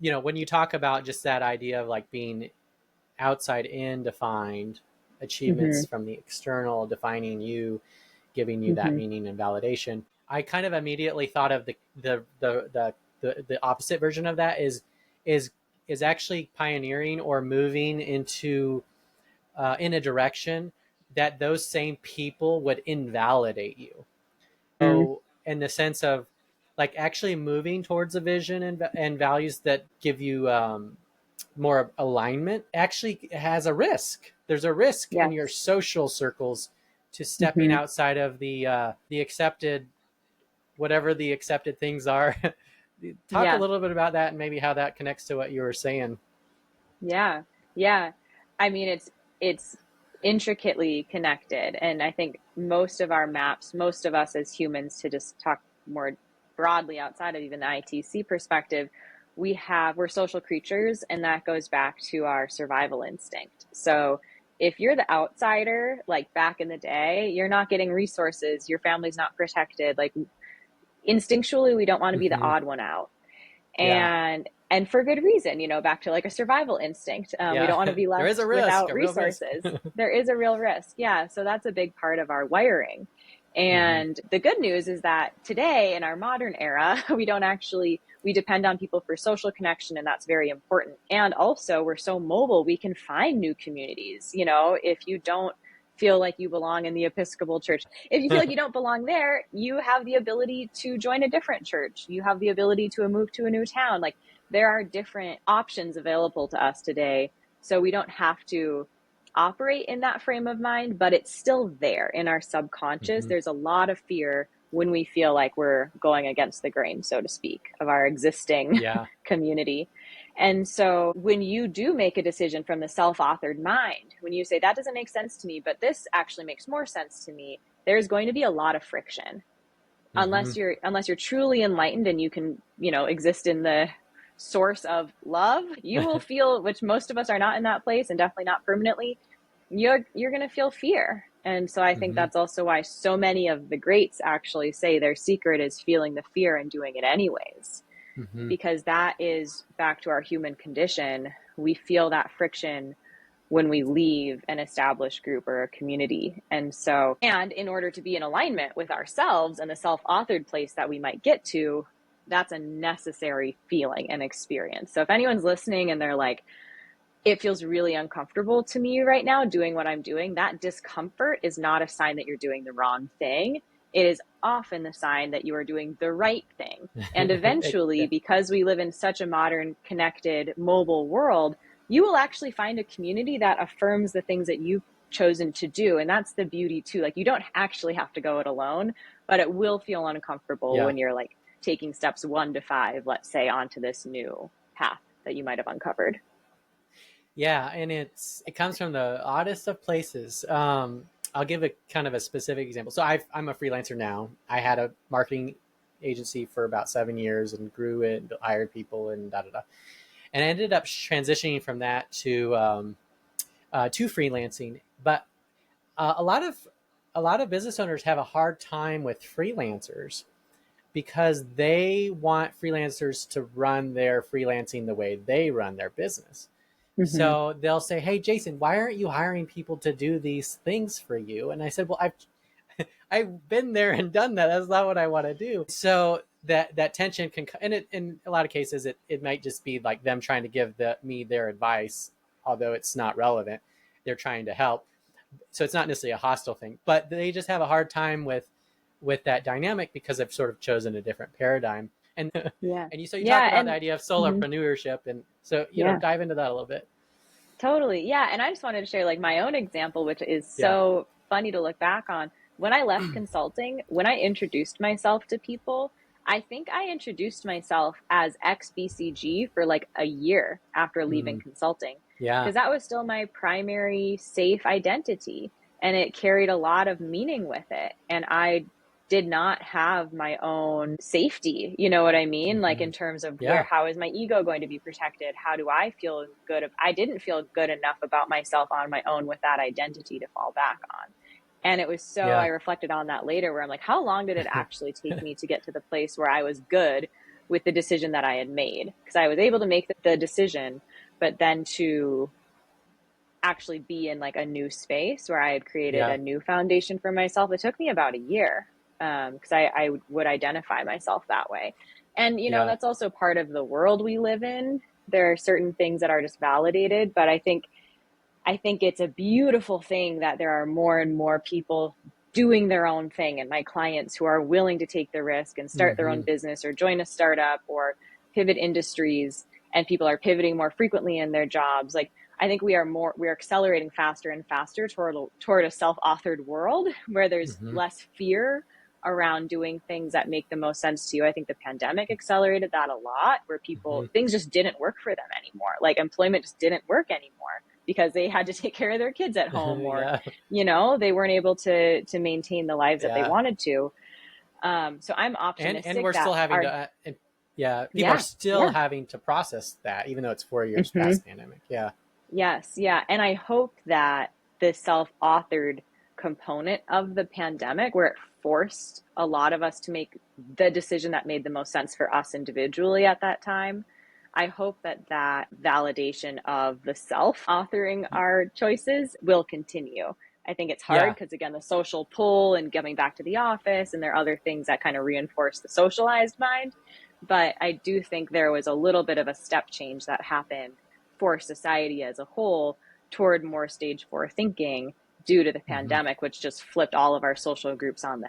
when you talk about just that idea of like being outside in defined achievements Hmm. from the external defining you, giving you that Hmm. meaning and validation, I kind of immediately thought of the opposite version of that is is actually pioneering or moving into in a direction that those same people would invalidate you. So in the sense of like actually moving towards a vision and values that give you more alignment actually has a risk. There's a risk in your Yes. social circles to stepping Hmm. outside of the accepted, whatever the accepted things are. Talk a Yeah. little bit about that and maybe how that connects to what you were saying. Yeah. Yeah. I mean, it's intricately connected. And I think most of our maps, most of us as humans, to just talk more broadly outside of even the ITC perspective, we're social creatures, and that goes back to our survival instinct. So if you're the outsider, like back in the day, you're not getting resources, your family's not protected. Like instinctually, we don't want to be the Mm-hmm. odd one out. Yeah. And for good reason, back to like a survival instinct. We Yeah. don't want to be There is a left risk, without a real risk. resources. There is a real risk. Yeah. So that's a big part of our wiring. Mm-hmm. And the good news is that today in our modern era, we depend on people for social connection, and that's very important. And also we're so mobile, we can find new communities. If you don't feel like you belong in the Episcopal Church, if you feel like you don't belong there, you have the ability to join a different church. You have the ability to move to a new town. Like there are different options available to us today. So we don't have to operate in that frame of mind, but it's still there in our subconscious. Mm-hmm. There's a lot of fear when we feel like we're going against the grain, so to speak, of our existing Yeah. community. And so when you do make a decision from the self-authored mind, when you say that doesn't make sense to me, but this actually makes more sense to me, there's going to be a lot of friction. Mm-hmm. Unless you're truly enlightened and you can, exist in the source of love, you will feel, which most of us are not in that place, and definitely not permanently, you're going to feel fear. And so I think Mm-hmm. that's also why so many of the greats actually say their secret is feeling the fear and doing it anyways, Mm-hmm. because that is back to our human condition. We feel that friction when we leave an established group or a community. And in order to be in alignment with ourselves and the self-authored place that we might get to, that's a necessary feeling and experience. So if anyone's listening and they're like, it feels really uncomfortable to me right now doing what I'm doing, that discomfort is not a sign that you're doing the wrong thing. It is often the sign that you are doing the right thing. And eventually, Yeah. because we live in such a modern, connected, mobile world, you will actually find a community that affirms the things that you've chosen to do. And that's the beauty too. Like you don't actually have to go it alone, but it will feel uncomfortable Yeah. when you're like taking steps 1 to 5, let's say, onto this new path that you might have uncovered. Yeah, and it comes from the oddest of places. I'll give a kind of a specific example. So I'm a freelancer now. I had a marketing agency for about 7 years and grew it, and hired people, and da da da. And I ended up transitioning from that to freelancing. But a lot of business owners have a hard time with freelancers because they want freelancers to run their freelancing the way they run their business. Mm-hmm. So they'll say, "Hey, Jason, why aren't you hiring people to do these things for you?" And I said, "Well, I've been there and done that. That's not what I want to do." So that tension can, and in a lot of cases, it might just be like them trying to give me their advice, although it's not relevant. They're trying to help, so it's not necessarily a hostile thing, but they just have a hard time with that dynamic because I've sort of chosen a different paradigm. And Yeah. and you Yeah. talked about the And idea of mhm, solopreneurship, and so yeah, dive into that a little bit. totally. Yeah. And I just wanted to share like my own example, which is Yeah. so funny to look back on. When I left consulting, when I introduced myself to people, I think I introduced myself as ex-BCG for like a year after leaving Mm, consulting, yeah. because that was still my primary safe identity. And it carried a lot of meaning with it. And I did not have my own safety, you know what I mean? Like Hmm. in terms of Yeah. how is my ego going to be protected? How do I feel good? I didn't feel good enough about myself on my own with that identity to fall back on. And it was so, I Yeah. reflected on that later where I'm like, how long did it actually take me to get to the place where I was good with the decision that I had made, because I was able to make the decision, but then to actually be in like a new space where I had created Yeah. a new foundation for myself. It took me about a year, because I would identify myself that way. And, Yeah. that's also part of the world we live in. There are certain things that are just validated, but I think it's a beautiful thing that there are more and more people doing their own thing, and my clients who are willing to take the risk and start their own Mm-hmm. business or join a startup or pivot industries, and people are pivoting more frequently in their jobs. Like, I think we're accelerating faster and faster toward a self-authored world where there's Mm-hmm. less fear around doing things that make the most sense to you. I think the pandemic accelerated that a lot, where Mm-hmm. things just didn't work for them anymore. Like, employment just didn't work anymore because they had to take care of their kids at home, or Yeah. they weren't able to maintain the lives that they Yeah. wanted to. So I'm And optimistic we're that still having to, yeah, people are yeah, still yeah. having to process that, even though it's 4 years Hmm. past the pandemic. Yeah. Yes, yeah. And I hope that the self-authored component of the pandemic, where it forced a lot of us to make the decision that made the most sense for us individually at that time, I hope that validation of the self authoring our choices will continue. I think it's hard Yeah. because, again, the social pull and coming back to the office, and there are other things that kind of reinforce the socialized mind. But I do think there was a little bit of a step change that happened for society as a whole toward more stage 4 thinking due to the Mm-hmm. pandemic, which just flipped all of our social groups on